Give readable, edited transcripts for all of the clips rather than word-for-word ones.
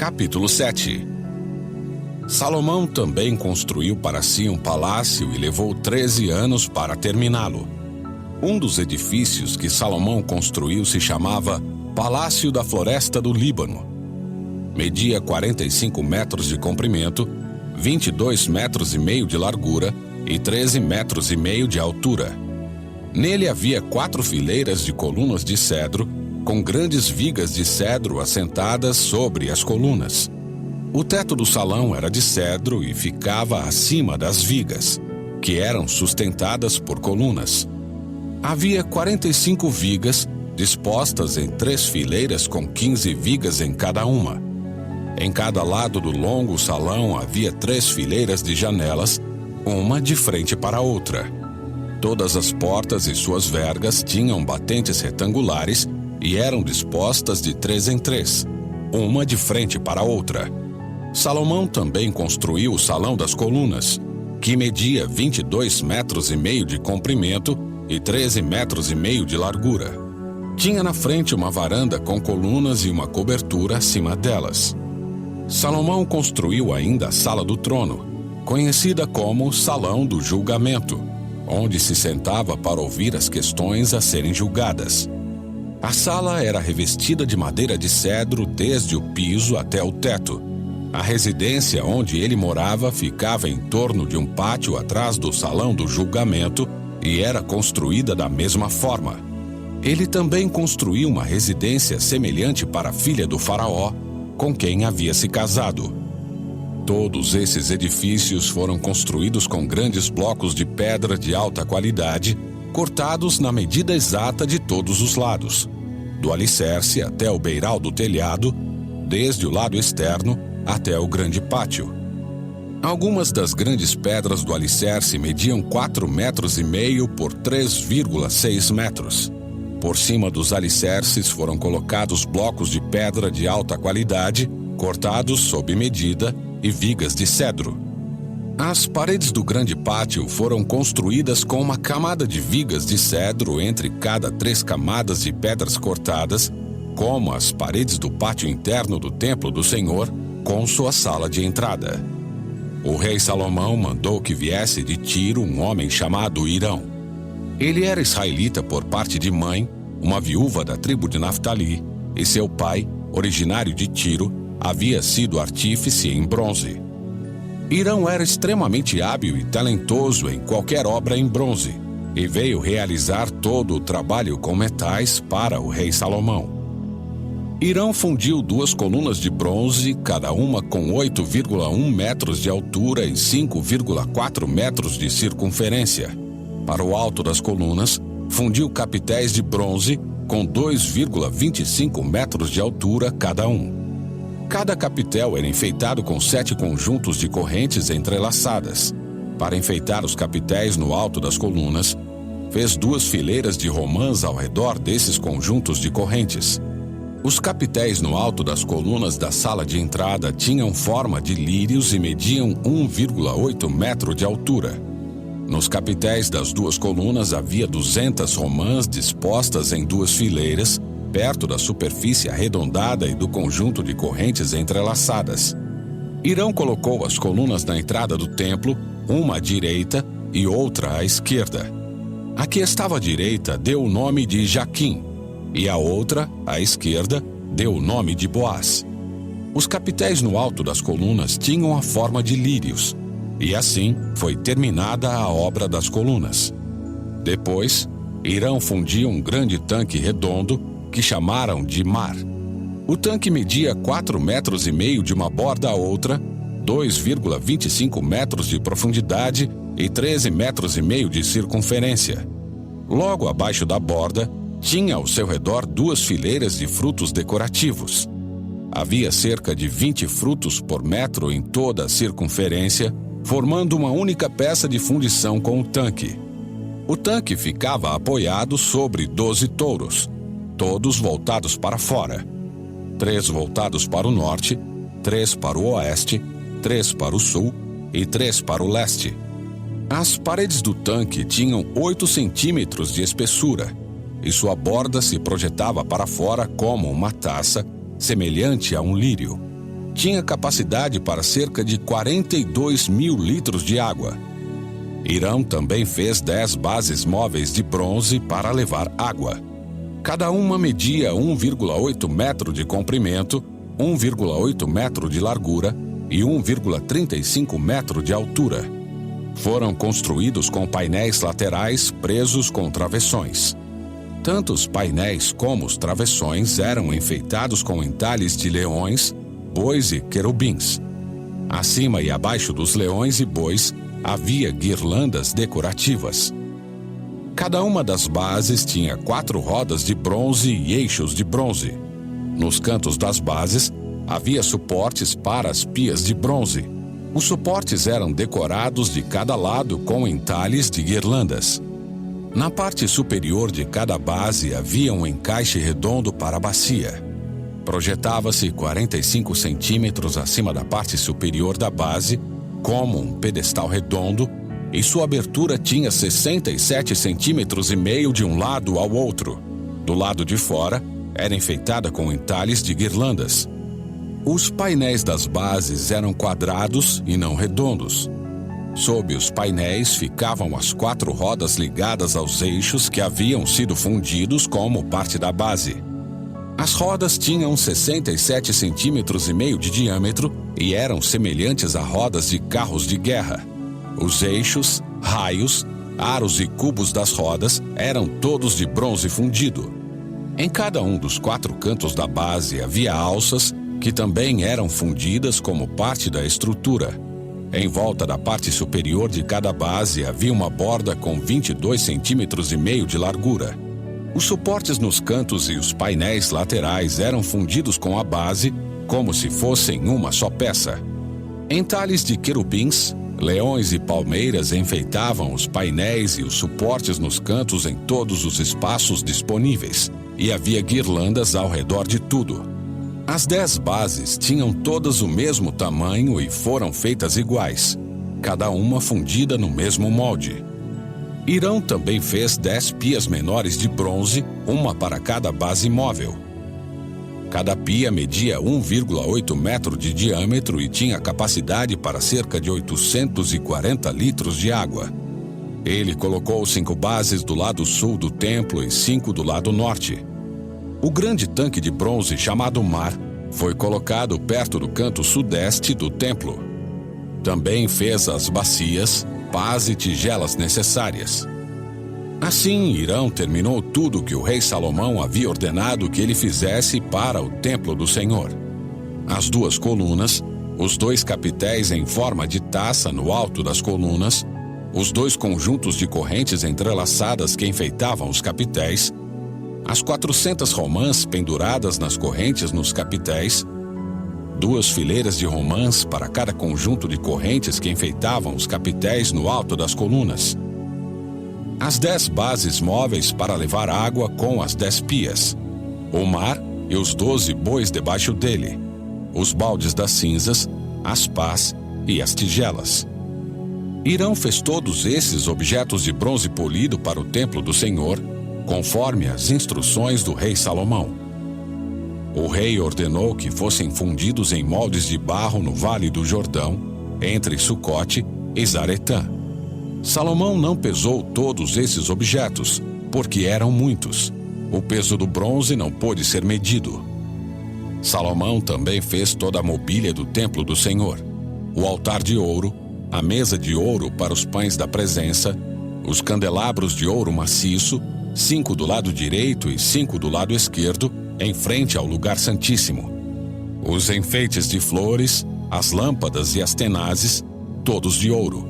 Capítulo 7. Salomão também construiu para si um palácio e levou 13 anos para terminá-lo. Um dos edifícios que Salomão construiu se chamava Palácio da Floresta do Líbano. Media 45 metros de comprimento, 22 metros e meio de largura e 13 metros e meio de altura. Nele havia 4 fileiras de colunas de cedro, com grandes vigas de cedro assentadas sobre as colunas. O teto do salão era de cedro e ficava acima das vigas, que eram sustentadas por colunas. Havia 45 vigas dispostas em 3 fileiras com 15 vigas em cada uma. Em cada lado do longo salão havia 3 fileiras de janelas, uma de frente para a outra. Todas as portas e suas vergas tinham batentes retangulares e eram dispostas de 3 em 3, uma de frente para a outra. Salomão também construiu o Salão das Colunas, que media 22 metros e meio de comprimento e 13 metros e meio de largura. Tinha na frente uma varanda com colunas e uma cobertura acima delas. Salomão construiu ainda a Sala do Trono, conhecida como Salão do Julgamento, onde se sentava para ouvir as questões a serem julgadas. A sala era revestida de madeira de cedro desde o piso até o teto. A residência onde ele morava ficava em torno de um pátio atrás do Salão do Julgamento e era construída da mesma forma. Ele também construiu uma residência semelhante para a filha do faraó, com quem havia se casado. Todos esses edifícios foram construídos com grandes blocos de pedra de alta qualidade, cortados na medida exata de todos os lados, do alicerce até o beiral do telhado, desde o lado externo até o grande pátio. Algumas das grandes pedras do alicerce mediam 4,5 metros por 3,6 metros. Por cima dos alicerces foram colocados blocos de pedra de alta qualidade, cortados sob medida, e vigas de cedro. As paredes do grande pátio foram construídas com uma camada de vigas de cedro entre cada 3 camadas de pedras cortadas, como as paredes do pátio interno do templo do Senhor, com sua sala de entrada. O rei Salomão mandou que viesse de Tiro um homem chamado Hirão. Ele era israelita por parte de mãe, uma viúva da tribo de Naftali, e seu pai, originário de Tiro, havia sido artífice em bronze. Hirão era extremamente hábil e talentoso em qualquer obra em bronze, e veio realizar todo o trabalho com metais para o rei Salomão. Hirão fundiu 2 colunas de bronze, cada uma com 8,1 metros de altura e 5,4 metros de circunferência. Para o alto das colunas, fundiu capitéis de bronze com 2,25 metros de altura cada um. Cada capitel era enfeitado com 7 conjuntos de correntes entrelaçadas. Para enfeitar os capitéis no alto das colunas, fez 2 fileiras de romãs ao redor desses conjuntos de correntes. Os capitéis no alto das colunas da sala de entrada tinham forma de lírios e mediam 1,8 metro de altura. Nos capitéis das 2 colunas havia 200 romãs dispostas em 2 fileiras, perto da superfície arredondada e do conjunto de correntes entrelaçadas. Hirão colocou as colunas na entrada do templo, uma à direita e outra à esquerda. A que estava à direita deu o nome de Jaquim, e a outra, à esquerda, deu o nome de Boaz. Os capitéis no alto das colunas tinham a forma de lírios, e assim foi terminada a obra das colunas. Depois, Hirão fundiu um grande tanque redondo, que chamaram de mar. O tanque media 4,5 metros de uma borda à outra, 2,25 metros de profundidade e 13,5 metros de circunferência. Logo abaixo da borda, tinha ao seu redor 2 fileiras de frutos decorativos. Havia cerca de 20 frutos por metro em toda a circunferência, formando uma única peça de fundição com o tanque. O tanque ficava apoiado sobre 12 touros, todos voltados para fora. 3 voltados para o norte, 3 para o oeste, 3 para o sul e 3 para o leste. As paredes do tanque tinham 8 centímetros de espessura, e sua borda se projetava para fora como uma taça, semelhante a um lírio. tinha capacidade para cerca de 42 mil litros de água. Hirão também fez 10 bases móveis de bronze para levar água. Cada uma media 1,8 metro de comprimento, 1,8 metro de largura e 1,35 metro de altura. Foram construídos com painéis laterais presos com travessões. Tanto os painéis como os travessões eram enfeitados com entalhes de leões, bois e querubins. Acima e abaixo dos leões e bois havia guirlandas decorativas. Cada uma das bases tinha 4 rodas de bronze e eixos de bronze. Nos cantos das bases havia suportes para as pias de bronze. Os suportes eram decorados de cada lado com entalhes de guirlandas. Na parte superior de cada base havia um encaixe redondo para a bacia. Projetava-se 45 centímetros acima da parte superior da base, como um pedestal redondo, e sua abertura tinha 67 centímetros e meio de um lado ao outro. Do lado de fora, era enfeitada com entalhes de guirlandas. Os painéis das bases eram quadrados e não redondos. Sob os painéis ficavam as 4 rodas ligadas aos eixos que haviam sido fundidos como parte da base. As rodas tinham 67 centímetros e meio de diâmetro e eram semelhantes a rodas de carros de guerra. Os eixos, raios, aros e cubos das rodas eram todos de bronze fundido. Em cada um dos 4 cantos da base havia alças que também eram fundidas como parte da estrutura. Em volta da parte superior de cada base havia uma borda com 22 centímetros e meio de largura. Os suportes nos cantos e os painéis laterais eram fundidos com a base como se fossem uma só peça. Entalhes de querubins, leões e palmeiras enfeitavam os painéis e os suportes nos cantos em todos os espaços disponíveis, e havia guirlandas ao redor de tudo. As 10 bases tinham todas o mesmo tamanho e foram feitas iguais, cada uma fundida no mesmo molde. Hirão também fez 10 pias menores de bronze, uma para cada base móvel. Cada pia media 1,8 metro de diâmetro e tinha capacidade para cerca de 840 litros de água. Ele colocou 5 bases do lado sul do templo e 5 do lado norte. O grande tanque de bronze chamado Mar foi colocado perto do canto sudeste do templo. Também fez as bacias, pás e tigelas necessárias. Assim, Hirão terminou tudo que o rei Salomão havia ordenado que ele fizesse para o templo do Senhor. As 2 colunas, os 2 capitéis em forma de taça no alto das colunas, os 2 conjuntos de correntes entrelaçadas que enfeitavam os capitéis, as 400 romãs penduradas nas correntes nos capitéis, 2 fileiras de romãs para cada conjunto de correntes que enfeitavam os capitéis no alto das colunas, as 10 bases móveis para levar água com as 10 pias, o mar e os 12 bois debaixo dele, os baldes das cinzas, as pás e as tigelas. Hirão fez todos esses objetos de bronze polido para o templo do Senhor, conforme as instruções do rei Salomão. O rei ordenou que fossem fundidos em moldes de barro no Vale do Jordão, entre Sucote e Zaretã. Salomão não pesou todos esses objetos, porque eram muitos. O peso do bronze não pôde ser medido. Salomão também fez toda a mobília do templo do Senhor: o altar de ouro, a mesa de ouro para os pães da presença, os candelabros de ouro maciço, 5 do lado direito e 5 do lado esquerdo, em frente ao lugar santíssimo. Os enfeites de flores, as lâmpadas e as tenazes, todos de ouro.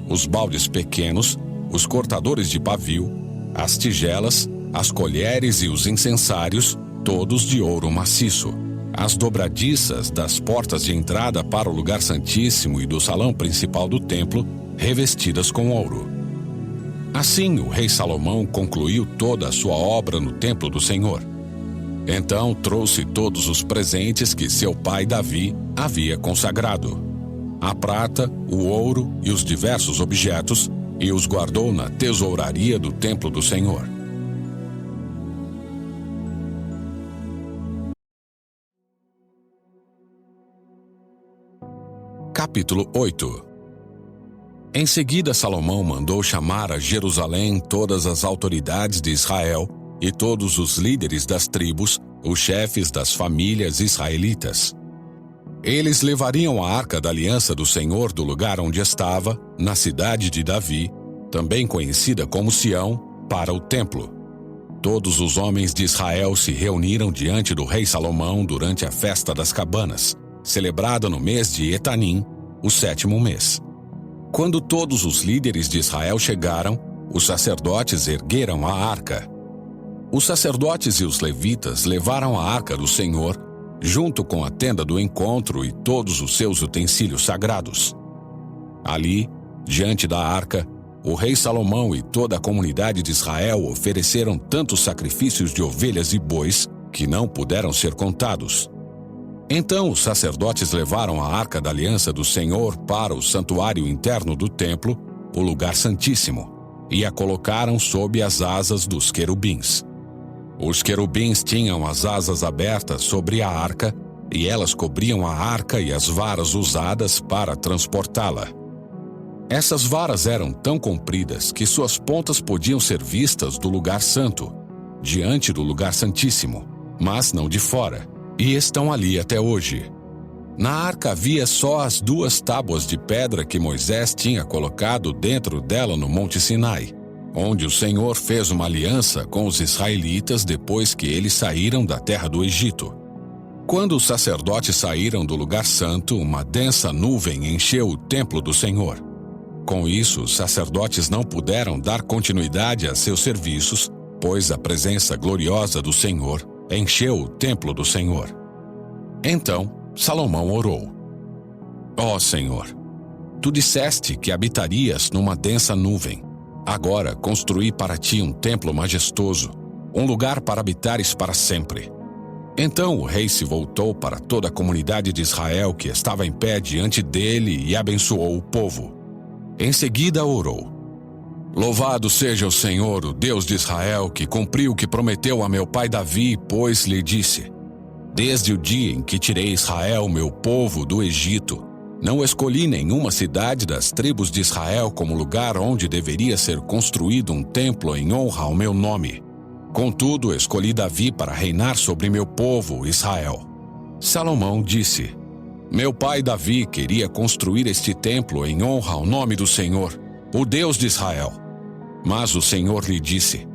Os baldes pequenos, os cortadores de pavio, as tigelas, as colheres e os incensários, todos de ouro maciço. As dobradiças das portas de entrada para o lugar santíssimo e do salão principal do templo, revestidas com ouro. Assim, o rei Salomão concluiu toda a sua obra no templo do Senhor. Então trouxe todos os presentes que seu pai Davi havia consagrado: a prata, o ouro e os diversos objetos, e os guardou na tesouraria do templo do Senhor. Capítulo 8. Em seguida, Salomão mandou chamar a Jerusalém todas as autoridades de Israel e todos os líderes das tribos, os chefes das famílias israelitas. Eles levariam a arca da aliança do Senhor do lugar onde estava, na cidade de Davi, também conhecida como Sião, para o templo. Todos os homens de Israel se reuniram diante do rei Salomão durante a festa das cabanas, celebrada no mês de Etanim, o 7º mês. Quando todos os líderes de Israel chegaram, os sacerdotes ergueram a arca. Os sacerdotes e os levitas levaram a arca do Senhor, junto com a tenda do encontro e todos os seus utensílios sagrados. Ali, diante da arca, o rei Salomão e toda a comunidade de Israel ofereceram tantos sacrifícios de ovelhas e bois que não puderam ser contados. Então os sacerdotes levaram a arca da aliança do Senhor para o santuário interno do templo, o lugar santíssimo, e a colocaram sob as asas dos querubins. Os querubins tinham as asas abertas sobre a arca, e elas cobriam a arca e as varas usadas para transportá-la. Essas varas eram tão compridas que suas pontas podiam ser vistas do lugar santo, diante do lugar santíssimo, mas não de fora, e estão ali até hoje. Na arca havia só as 2 tábuas de pedra que Moisés tinha colocado dentro dela no Monte Sinai, onde o Senhor fez uma aliança com os israelitas depois que eles saíram da terra do Egito. Quando os sacerdotes saíram do lugar santo, uma densa nuvem encheu o templo do Senhor. Com isso, os sacerdotes não puderam dar continuidade a seus serviços, pois a presença gloriosa do Senhor encheu o templo do Senhor. Então, Salomão orou: Ó Senhor, tu disseste que habitarias numa densa nuvem. Agora construí para ti um templo majestoso, um lugar para habitares para sempre. Então o rei se voltou para toda a comunidade de Israel que estava em pé diante dele e abençoou o povo. Em seguida orou: Louvado seja o Senhor, o Deus de Israel, que cumpriu o que prometeu a meu pai Davi, pois lhe disse: Desde o dia em que tirei Israel, meu povo, do Egito, não escolhi nenhuma cidade das tribos de Israel como lugar onde deveria ser construído um templo em honra ao meu nome. Contudo, escolhi Davi para reinar sobre meu povo, Israel. Salomão disse: Meu pai Davi queria construir este templo em honra ao nome do Senhor, o Deus de Israel. Mas o Senhor lhe disse: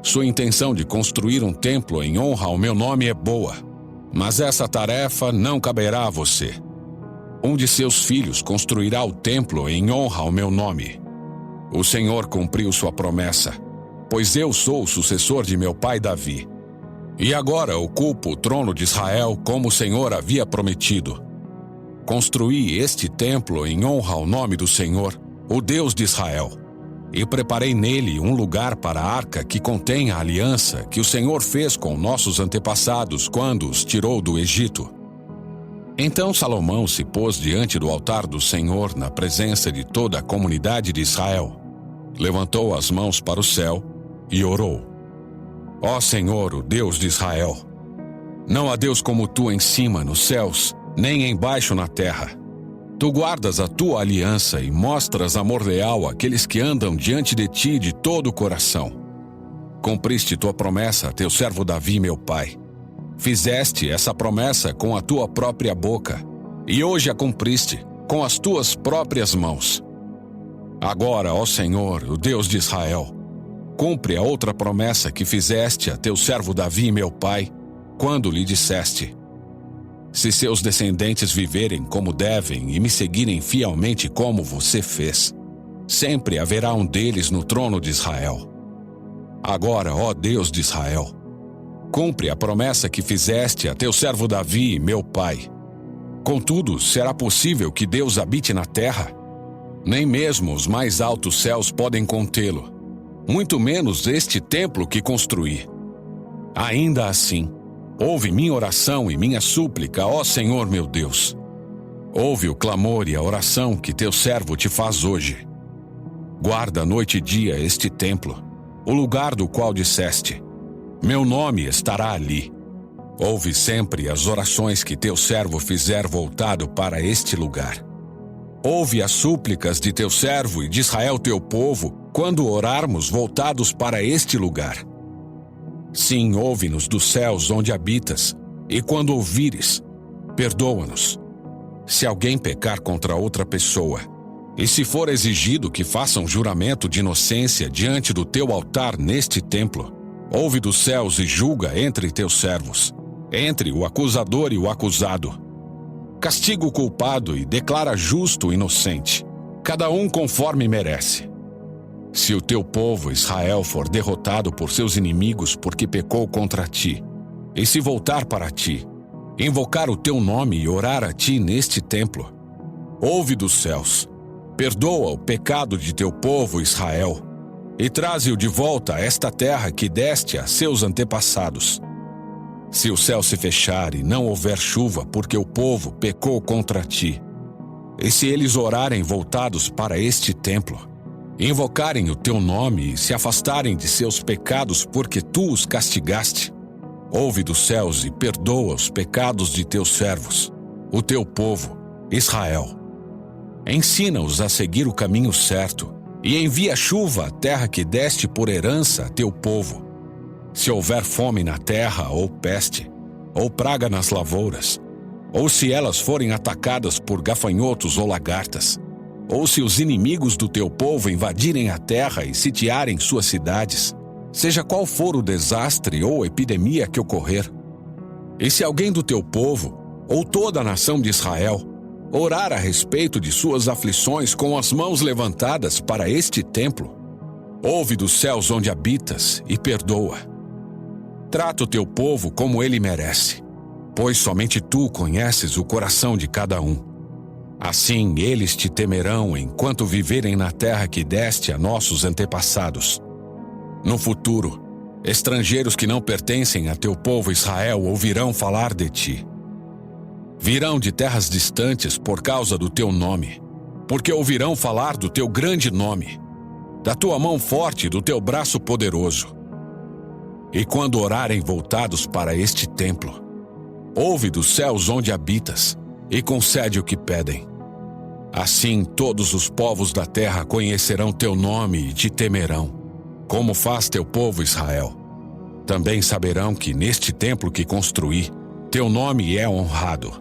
Sua intenção de construir um templo em honra ao meu nome é boa, mas essa tarefa não caberá a você. Um de seus filhos construirá o templo em honra ao meu nome. O Senhor cumpriu sua promessa, pois eu sou o sucessor de meu pai Davi. E agora ocupo o trono de Israel como o Senhor havia prometido. Construí este templo em honra ao nome do Senhor, o Deus de Israel, e preparei nele um lugar para a arca que contém a aliança que o Senhor fez com nossos antepassados quando os tirou do Egito. Então Salomão se pôs diante do altar do Senhor na presença de toda a comunidade de Israel. Levantou as mãos para o céu e orou: Ó Senhor, o Deus de Israel, não há Deus como tu em cima nos céus, nem embaixo na terra. Tu guardas a tua aliança e mostras amor leal àqueles que andam diante de ti de todo o coração. Cumpriste tua promessa a teu servo Davi, meu pai. Fizeste essa promessa com a tua própria boca, e hoje a cumpriste com as tuas próprias mãos. Agora, ó Senhor, o Deus de Israel, cumpre a outra promessa que fizeste a teu servo Davi, meu pai, quando lhe disseste: Se seus descendentes viverem como devem e me seguirem fielmente como você fez, sempre haverá um deles no trono de Israel. Agora, ó Deus de Israel, cumpre a promessa que fizeste a teu servo Davi, meu pai. Contudo, será possível que Deus habite na terra? Nem mesmo os mais altos céus podem contê-lo, muito menos este templo que construí. Ainda assim, ouve minha oração e minha súplica, ó Senhor meu Deus. Ouve o clamor e a oração que teu servo te faz hoje. Guarda noite e dia este templo, o lugar do qual disseste: Meu nome estará ali. Ouve sempre as orações que teu servo fizer voltado para este lugar. ouve as súplicas de teu servo e de Israel teu povo, quando orarmos voltados para este lugar. Sim, ouve-nos dos céus onde habitas, e quando ouvires, perdoa-nos. Se alguém pecar contra outra pessoa, e se for exigido que façam juramento de inocência diante do teu altar neste templo, ouve dos céus e julga entre teus servos, entre o acusador e o acusado. Castiga o culpado e declara justo o inocente, cada um conforme merece. Se o teu povo Israel for derrotado por seus inimigos porque pecou contra ti, e se voltar para ti, invocar o teu nome e orar a ti neste templo, ouve dos céus, perdoa o pecado de teu povo Israel, e traze-o de volta a esta terra que deste a seus antepassados. Se o céu se fechar e não houver chuva porque o povo pecou contra ti, e se eles orarem voltados para este templo, invocarem o teu nome e se afastarem de seus pecados porque tu os castigaste, ouve dos céus e perdoa os pecados de teus servos, o teu povo, Israel. Ensina-os a seguir o caminho certo e envia chuva à terra que deste por herança a teu povo. Se houver fome na terra, ou peste, ou praga nas lavouras, ou se elas forem atacadas por gafanhotos ou lagartas, ou se os inimigos do teu povo invadirem a terra e sitiarem suas cidades, seja qual for o desastre ou epidemia que ocorrer, e se alguém do teu povo, ou toda a nação de Israel, orar a respeito de suas aflições com as mãos levantadas para este templo, ouve dos céus onde habitas e perdoa. Trata o teu povo como ele merece, pois somente tu conheces o coração de cada um. Assim eles te temerão enquanto viverem na terra que deste a nossos antepassados. No futuro, estrangeiros que não pertencem a teu povo Israel ouvirão falar de ti. Virão de terras distantes por causa do teu nome, porque ouvirão falar do teu grande nome, da tua mão forte e do teu braço poderoso. E quando orarem voltados para este templo, ouve dos céus onde habitas e concede o que pedem. Assim todos os povos da terra conhecerão teu nome e te temerão, como faz teu povo Israel. Também saberão que neste templo que construí, teu nome é honrado.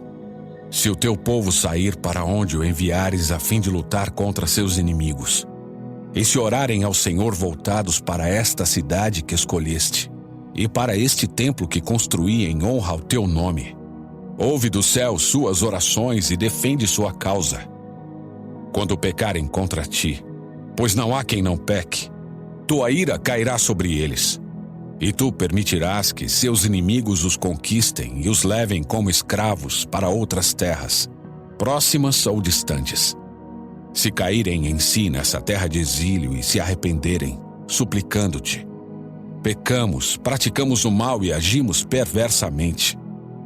Se o teu povo sair para onde o enviares a fim de lutar contra seus inimigos, e se orarem ao Senhor voltados para esta cidade que escolheste, e para este templo que construí em honra ao teu nome, ouve do céu suas orações e defende sua causa. Quando pecarem contra ti, pois não há quem não peque, tua ira cairá sobre eles, e tu permitirás que seus inimigos os conquistem e os levem como escravos para outras terras, próximas ou distantes. Se caírem em si nessa terra de exílio e se arrependerem, suplicando-te, pecamos, praticamos o mal e agimos perversamente,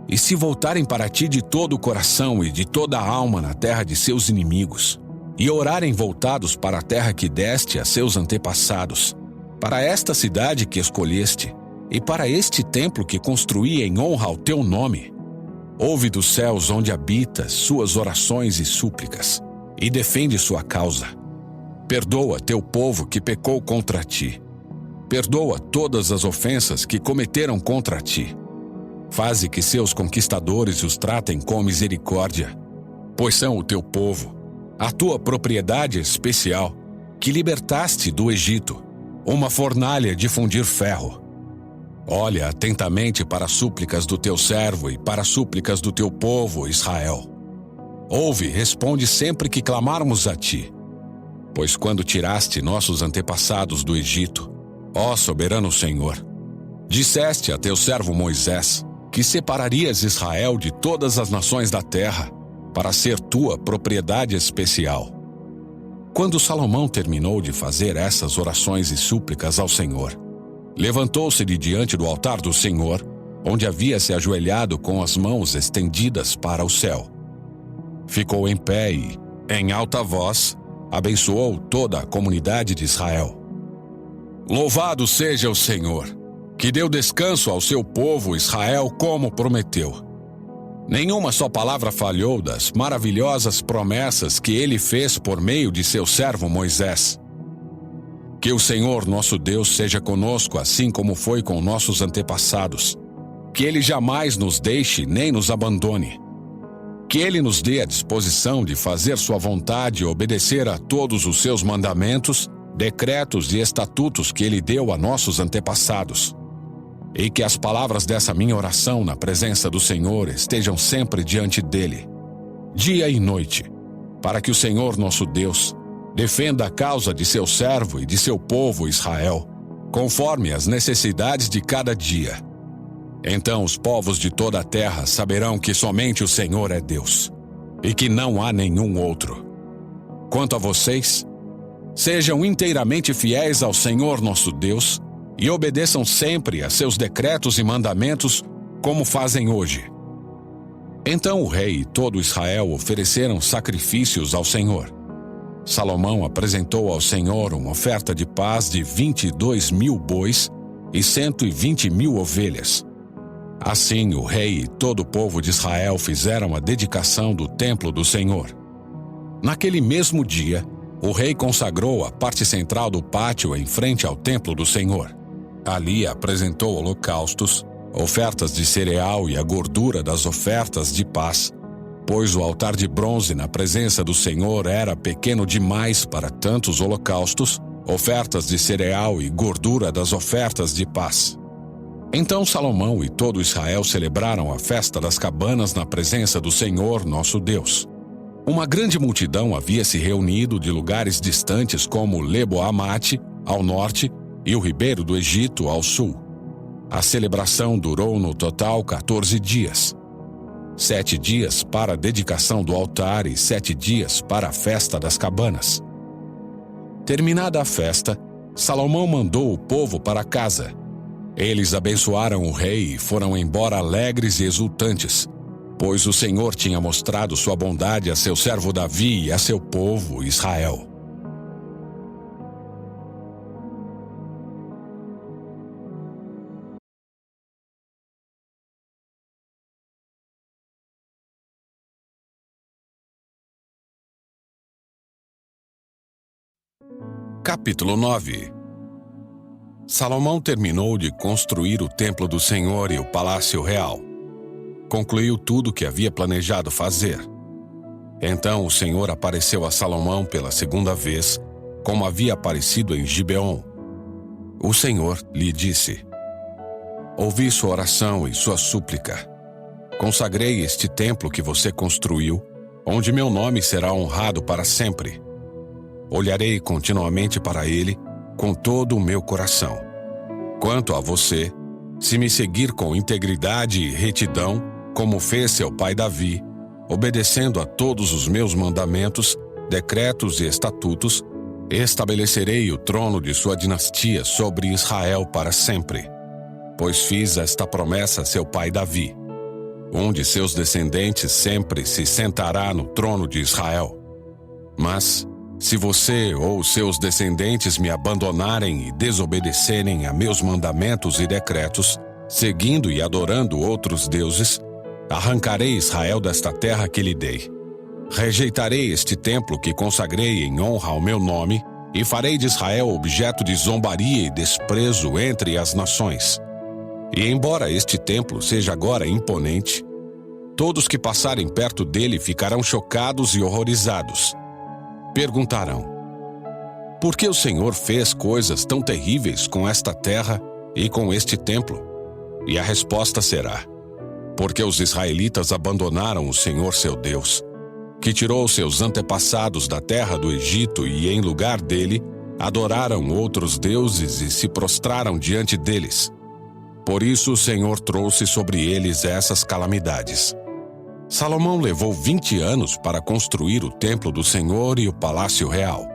e se voltarem para ti de todo o coração e de toda a alma na terra de seus inimigos, e orarem voltados para a terra que deste a seus antepassados, para esta cidade que escolheste, e para este templo que construí em honra ao teu nome, ouve dos céus onde habitas suas orações e súplicas, e defende sua causa. Perdoa teu povo que pecou contra ti. Perdoa todas as ofensas que cometeram contra ti. Faze que seus conquistadores os tratem com misericórdia, pois são o teu povo, a tua propriedade especial, que libertaste do Egito, uma fornalha de fundir ferro. Olha atentamente para as súplicas do teu servo e para as súplicas do teu povo, Israel. Ouve e responde sempre que clamarmos a ti. Pois quando tiraste nossos antepassados do Egito, ó soberano Senhor, disseste a teu servo Moisés que separarias Israel de todas as nações da terra, para ser tua propriedade especial. Quando Salomão terminou de fazer essas orações e súplicas ao Senhor, levantou-se de diante do altar do Senhor, onde havia se ajoelhado com as mãos estendidas para o céu. Ficou em pé e, em alta voz, abençoou toda a comunidade de Israel. Louvado seja o Senhor, que deu descanso ao seu povo Israel como prometeu. Nenhuma só palavra falhou das maravilhosas promessas que ele fez por meio de seu servo Moisés. Que o Senhor nosso Deus seja conosco assim como foi com nossos antepassados. Que ele jamais nos deixe nem nos abandone. Que ele nos dê a disposição de fazer sua vontade e obedecer a todos os seus mandamentos, decretos e estatutos que ele deu a nossos antepassados. E que as palavras dessa minha oração na presença do Senhor estejam sempre diante dele, dia e noite, para que o Senhor nosso Deus defenda a causa de seu servo e de seu povo Israel, conforme as necessidades de cada dia. Então os povos de toda a terra saberão que somente o Senhor é Deus, e que não há nenhum outro. Quanto a vocês, sejam inteiramente fiéis ao Senhor nosso Deus, e obedeçam sempre a seus decretos e mandamentos, como fazem hoje. Então o rei e todo Israel ofereceram sacrifícios ao Senhor. Salomão apresentou ao Senhor uma oferta de paz de 22.000 bois e 120.000 ovelhas. Assim o rei e todo o povo de Israel fizeram a dedicação do templo do Senhor. Naquele mesmo dia, o rei consagrou a parte central do pátio em frente ao templo do Senhor. Ali apresentou holocaustos, ofertas de cereal e a gordura das ofertas de paz, pois o altar de bronze na presença do Senhor era pequeno demais para tantos holocaustos, ofertas de cereal e gordura das ofertas de paz. Então Salomão e todo Israel celebraram a festa das cabanas na presença do Senhor nosso Deus. Uma grande multidão havia se reunido de lugares distantes como Lebo-Amate, ao norte, e o ribeiro do Egito, ao sul. A celebração durou no total 14 dias. 7 dias para a dedicação do altar e 7 dias para a festa das cabanas. Terminada a festa, Salomão mandou o povo para casa. Eles abençoaram o rei e foram embora alegres e exultantes, pois o Senhor tinha mostrado sua bondade a seu servo Davi e a seu povo Israel. Capítulo 9. Salomão terminou de construir o templo do Senhor e o palácio real. Concluiu tudo o que havia planejado fazer. Então o Senhor apareceu a Salomão pela segunda vez, como havia aparecido em Gibeon. O Senhor lhe disse: Ouvi sua oração e sua súplica. Consagrei este templo que você construiu, onde meu nome será honrado para sempre. Olharei continuamente para ele com todo o meu coração. Quanto a você, se me seguir com integridade e retidão, como fez seu pai Davi, obedecendo a todos os meus mandamentos, decretos e estatutos, estabelecerei o trono de sua dinastia sobre Israel para sempre. Pois fiz esta promessa a seu pai Davi. Um de seus descendentes sempre se sentará no trono de Israel. Mas se você ou seus descendentes me abandonarem e desobedecerem a meus mandamentos e decretos, seguindo e adorando outros deuses, arrancarei Israel desta terra que lhe dei. Rejeitarei este templo que consagrei em honra ao meu nome e farei de Israel objeto de zombaria e desprezo entre as nações. E embora este templo seja agora imponente, todos que passarem perto dele ficarão chocados e horrorizados. Perguntarão: por que o Senhor fez coisas tão terríveis com esta terra e com este templo? E a resposta será: porque os israelitas abandonaram o Senhor seu Deus, que tirou seus antepassados da terra do Egito e, em lugar dele, adoraram outros deuses e se prostraram diante deles. Por isso o Senhor trouxe sobre eles essas calamidades. Salomão levou 20 anos para construir o templo do Senhor e o palácio real.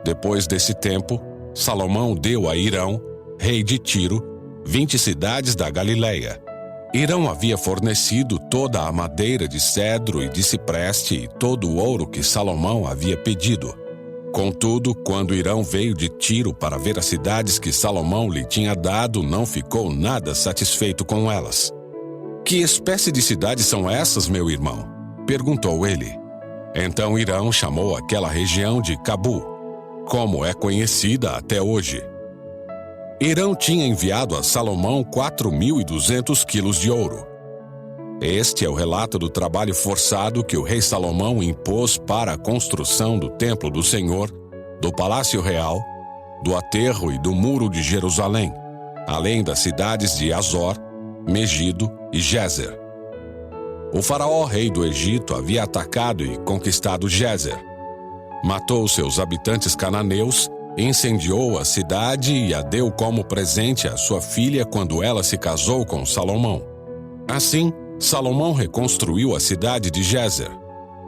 Depois desse tempo, Salomão deu a Hirão, rei de Tiro, 20 cidades da Galileia. Hirão havia fornecido toda a madeira de cedro e de cipreste e todo o ouro que Salomão havia pedido. Contudo, quando Hirão veio de Tiro para ver as cidades que Salomão lhe tinha dado, não ficou nada satisfeito com elas. Que Que espécie de cidades são essas, meu irmão? Perguntou ele. Então Irão chamou aquela região de Cabu, como é conhecida até hoje. Irão tinha enviado a Salomão 4.200 quilos de ouro. Este é o relato do trabalho forçado que o rei Salomão impôs para a construção do templo do Senhor, do palácio real, do aterro e do muro de Jerusalém, além das cidades de Azor, Megido e Gézer. O faraó rei do Egito havia atacado e conquistado Gézer. Matou seus habitantes cananeus, incendiou a cidade e a deu como presente à sua filha quando ela se casou com Salomão. Assim, Salomão reconstruiu a cidade de Gézer.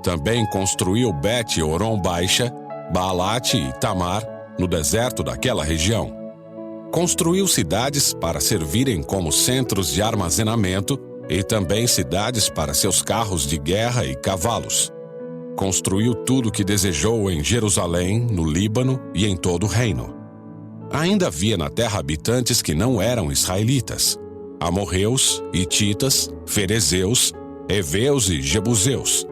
Também construiu Bet-Horon Baixa, Baalate e Tamar, no deserto daquela região. Construiu cidades para servirem como centros de armazenamento e também cidades para seus carros de guerra e cavalos. Construiu tudo o que desejou em Jerusalém, no Líbano e em todo o reino. Ainda havia na terra habitantes que não eram israelitas: amorreus, hititas, ferezeus, heveus e jebuseus.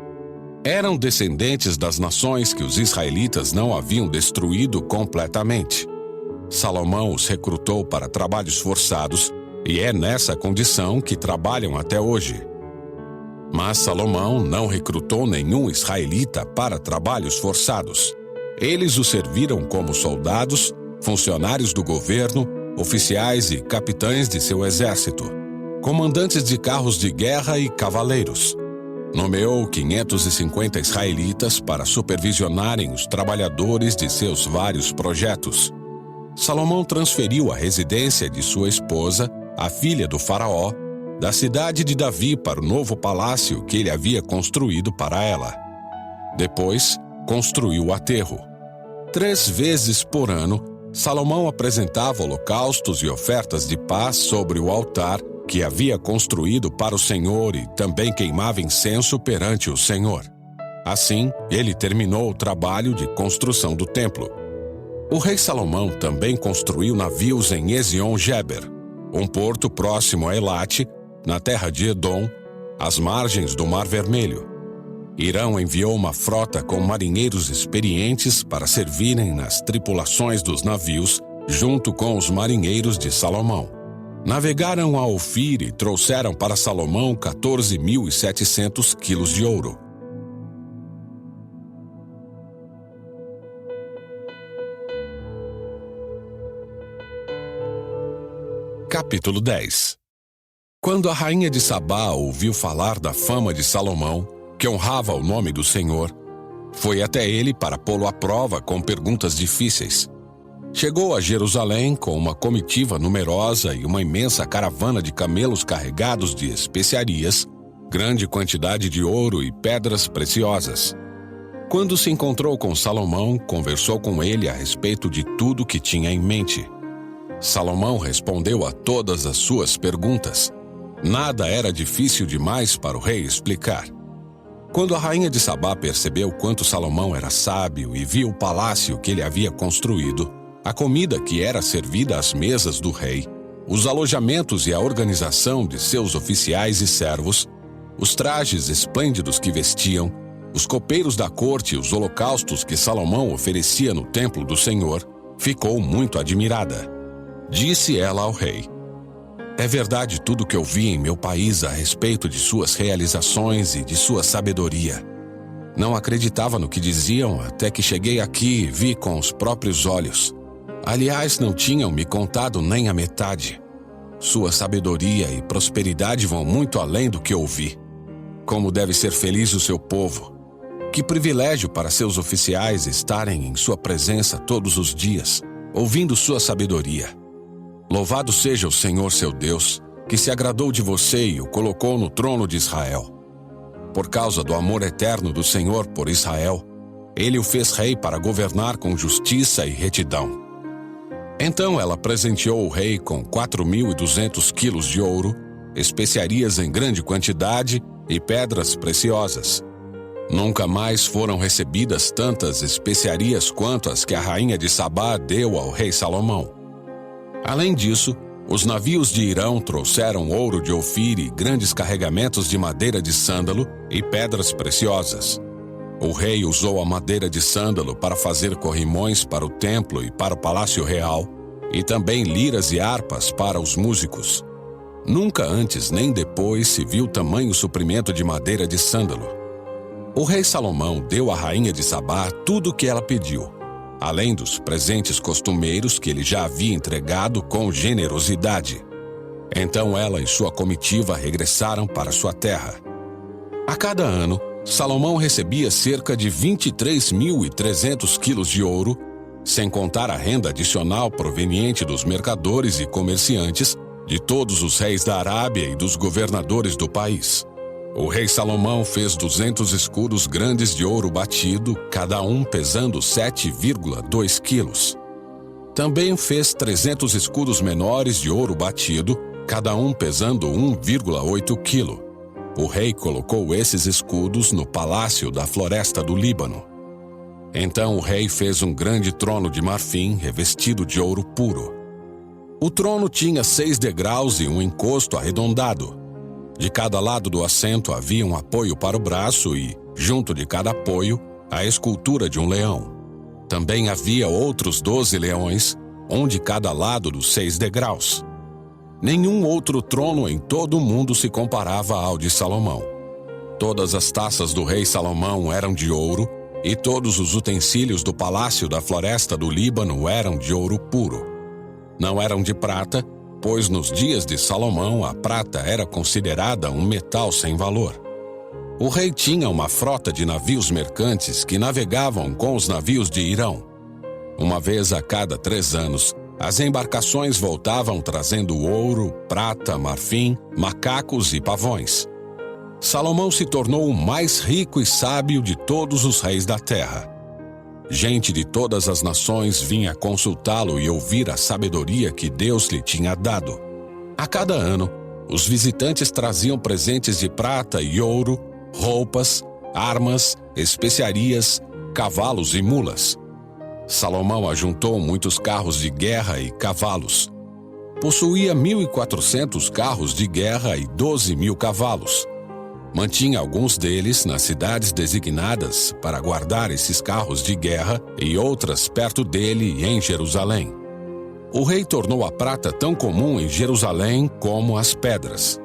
Eram descendentes das nações que os israelitas não haviam destruído completamente. Salomão os recrutou para trabalhos forçados e é nessa condição que trabalham até hoje. Mas Salomão não recrutou nenhum israelita para trabalhos forçados. Eles o serviram como soldados, funcionários do governo, oficiais e capitães de seu exército, comandantes de carros de guerra e cavaleiros. Nomeou 550 israelitas para supervisionarem os trabalhadores de seus vários projetos. Salomão transferiu a residência de sua esposa, a filha do faraó, da cidade de Davi para o novo palácio que ele havia construído para ela. Depois, construiu o aterro. 3 vezes por ano, Salomão apresentava holocaustos e ofertas de paz sobre o altar que havia construído para o Senhor e também queimava incenso perante o Senhor. Assim, ele terminou o trabalho de construção do templo. O rei Salomão também construiu navios em Ezion-Geber, um porto próximo a Elate, na terra de Edom, às margens do Mar Vermelho. Irão enviou uma frota com marinheiros experientes para servirem nas tripulações dos navios, junto com os marinheiros de Salomão. Navegaram a Ofir e trouxeram para Salomão 14.700 quilos de ouro. Capítulo 10. Quando a rainha de Sabá ouviu falar da fama de Salomão, que honrava o nome do Senhor, foi até ele para pô-lo à prova com perguntas difíceis. Chegou a Jerusalém com uma comitiva numerosa e uma imensa caravana de camelos carregados de especiarias, grande quantidade de ouro e pedras preciosas. Quando se encontrou com Salomão, conversou com ele a respeito de tudo que tinha em mente. Salomão respondeu a todas as suas perguntas. Nada era difícil demais para o rei explicar. Quando a rainha de Sabá percebeu quanto Salomão era sábio e viu o palácio que ele havia construído, a comida que era servida às mesas do rei, os alojamentos e a organização de seus oficiais e servos, os trajes esplêndidos que vestiam, os copeiros da corte e os holocaustos que Salomão oferecia no templo do Senhor, ficou muito admirada. Disse ela ao rei: "É verdade tudo o que eu vi em meu país a respeito de suas realizações e de sua sabedoria. Não acreditava no que diziam até que cheguei aqui e vi com os próprios olhos. Aliás, não tinham me contado nem a metade. Sua sabedoria e prosperidade vão muito além do que ouvi. Como deve ser feliz o seu povo. Que privilégio para seus oficiais estarem em sua presença todos os dias, ouvindo sua sabedoria. Louvado seja o Senhor seu Deus, que se agradou de você e o colocou no trono de Israel. Por causa do amor eterno do Senhor por Israel, ele o fez rei para governar com justiça e retidão." Então ela presenteou o rei com 4.200 quilos de ouro, especiarias em grande quantidade e pedras preciosas. Nunca mais foram recebidas tantas especiarias quanto as que a rainha de Sabá deu ao rei Salomão. Além disso, Os navios de Irão trouxeram ouro de Ofir e grandes carregamentos de madeira de sândalo e pedras preciosas. O rei usou a madeira de sândalo para fazer corrimões para o templo e para o palácio real, e também liras e harpas para os músicos. Nunca antes nem depois se viu tamanho suprimento de madeira de sândalo. O rei Salomão deu à rainha de Sabá tudo o que ela pediu, além dos presentes costumeiros que ele já havia entregado com generosidade. Então ela e sua comitiva regressaram para sua terra. A cada ano, Salomão recebia cerca de 23.300 quilos de ouro, sem contar a renda adicional proveniente dos mercadores e comerciantes, de todos os reis da Arábia e dos governadores do país. O rei Salomão fez 200 escudos grandes de ouro batido, cada um pesando 7,2 quilos. Também fez 300 escudos menores de ouro batido, cada um pesando 1,8 quilo. O rei colocou esses escudos no palácio da floresta do Líbano. Então o rei fez um grande trono de marfim revestido de ouro puro. O trono tinha 6 degraus e um encosto arredondado. De cada lado do assento havia um apoio para o braço e, junto de cada apoio, a escultura de um leão. Também havia outros 12 leões, um de cada lado dos 6 degraus. Nenhum outro trono em todo o mundo se comparava ao de Salomão. Todas as taças do rei Salomão eram de ouro, e todos os utensílios do palácio da floresta do Líbano eram de ouro puro. Não eram de prata, pois nos dias de Salomão a prata era considerada um metal sem valor. O rei tinha uma frota de navios mercantes que navegavam com os navios de Irão. Uma vez a cada 3 anos, as embarcações voltavam trazendo ouro, prata, marfim, macacos e pavões. Salomão se tornou o mais rico e sábio de todos os reis da terra. Gente de todas as nações vinha consultá-lo e ouvir a sabedoria que Deus lhe tinha dado. A cada ano, os visitantes traziam presentes de prata e ouro, roupas, armas, especiarias, cavalos e mulas. Salomão ajuntou muitos carros de guerra e cavalos. Possuía 1.400 carros de guerra e 12.000 cavalos. Mantinha alguns deles nas cidades designadas para guardar esses carros de guerra e outras perto dele em Jerusalém. O rei tornou a prata tão comum em Jerusalém como as pedras.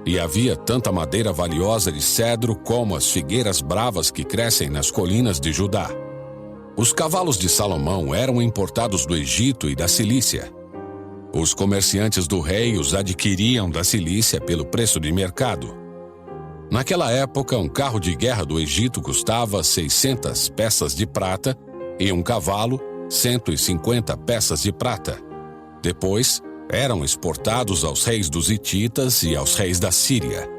E havia tanta madeira valiosa de cedro como as figueiras bravas que crescem nas colinas de Judá. Os cavalos de Salomão eram importados do Egito e da Cilícia. Os comerciantes do rei os adquiriam da Cilícia pelo preço de mercado. Naquela época, um carro de guerra do Egito custava 600 peças de prata e um cavalo, 150 peças de prata. Depois, eram exportados aos reis dos Hititas e aos reis da Síria.